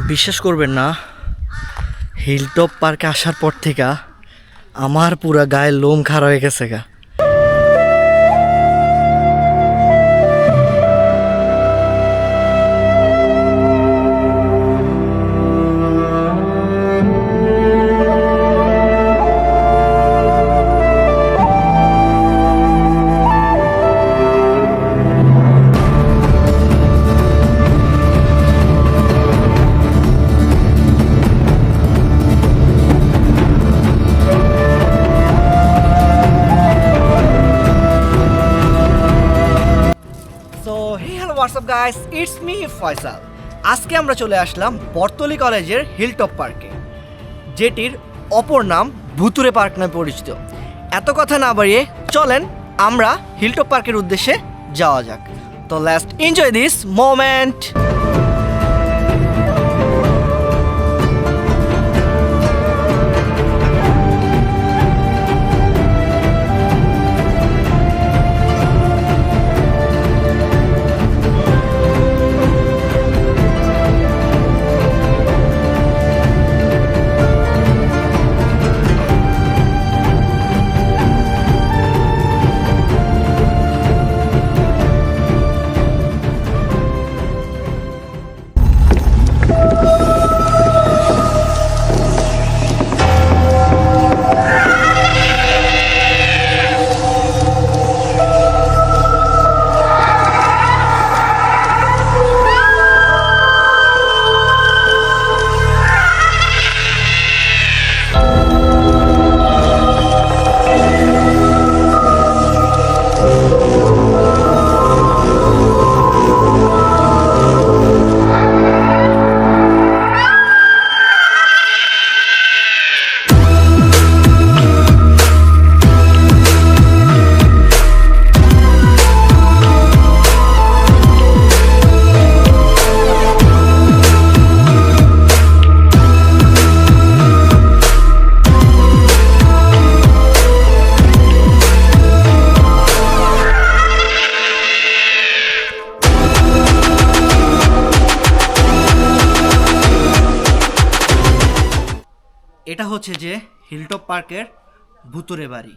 বিশ্বাস করবেন না, হিলটপ পার্কে আসার পর থেকে আমার পুরা গায়ের লোম খাড়া হয়ে গেছে গা। WhatsApp guys, it's me Faisal. আজকে আমরা চলে আসলাম বর্তলি কলেজের হিলটপ পার্কে, যেটির অপর নাম ভুতুরে পার্ক নামে পরিচিত। এত কথা না বাড়িয়ে চলেন আমরা হিলটপ পার্কের উদ্দেশ্যে যাওয়া যাক। তো লেটস এনজয় দিস মোমেন্ট। এটা হচ্ছে যে হিলটপ পার্কের ভুতুরে বাড়ি।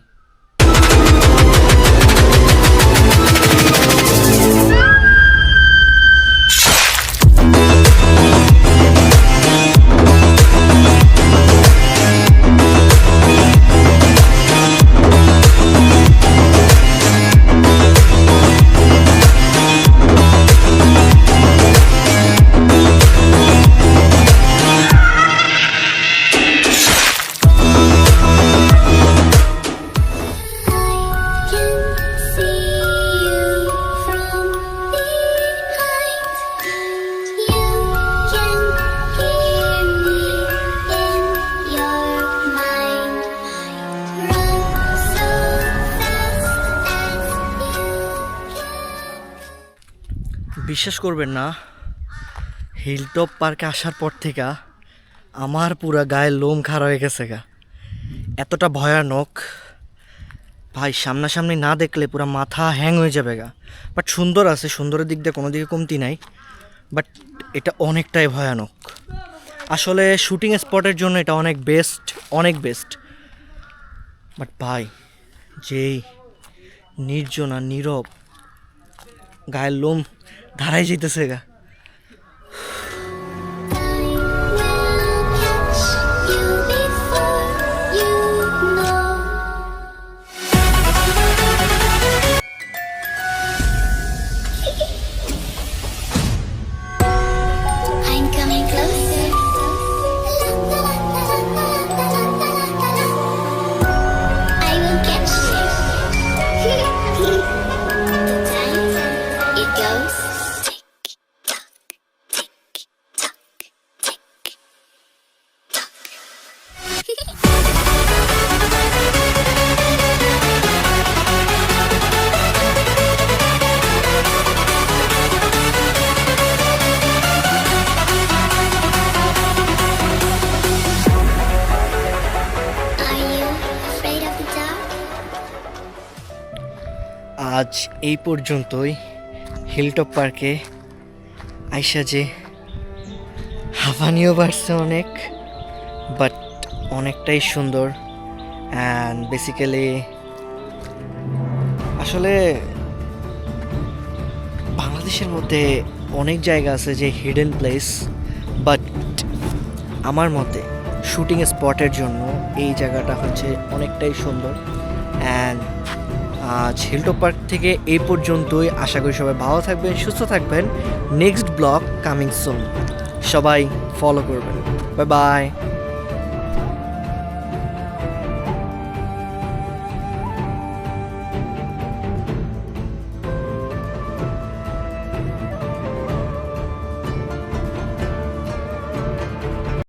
বিশ্বাস করবেন না, হিলটপ পার্কে আসার পর থেকে আমার পুরা গায়ের লোম খাড়া হয়ে গেছে গা। এতটা ভয়ানক ভাই, সামনাসামনি না দেখলে পুরা মাথা হ্যাং হয়ে যাবে গা। বাট সুন্দর আছে, সুন্দরের দিক দিয়ে কোনো দিকে কমতি নাই, বাট এটা অনেকটাই ভয়ানক। আসলে শুটিং স্পটের জন্য এটা অনেক বেস্ট, অনেক বেস্ট। বাট ভাই, যেই নির্জনা নীরব, গায়ের লোম ধারাই যেতেছে গা। আজ এই পর্যন্তই। হিলটপ পার্কে আইসা যে পানিও বাড়ছে অনেক, বাট অনেকটাই সুন্দর। অ্যান্ড বেসিক্যালি আসলে বাংলাদেশের মধ্যে অনেক জায়গা আছে যে হিডেন প্লেস, বাট আমার মতে শুটিং স্পটের জন্য এই জায়গাটা হচ্ছে অনেকটাই সুন্দর। অ্যান্ড আজ হিলটপ পার্ক থেকে এই পর্যন্তই। আশা করি সবাই ভালো থাকবেন, সুস্থ থাকবেন। নেক্সট ব্লগ কামিং সুন, সবাই ফলো করবেন। Bye bye.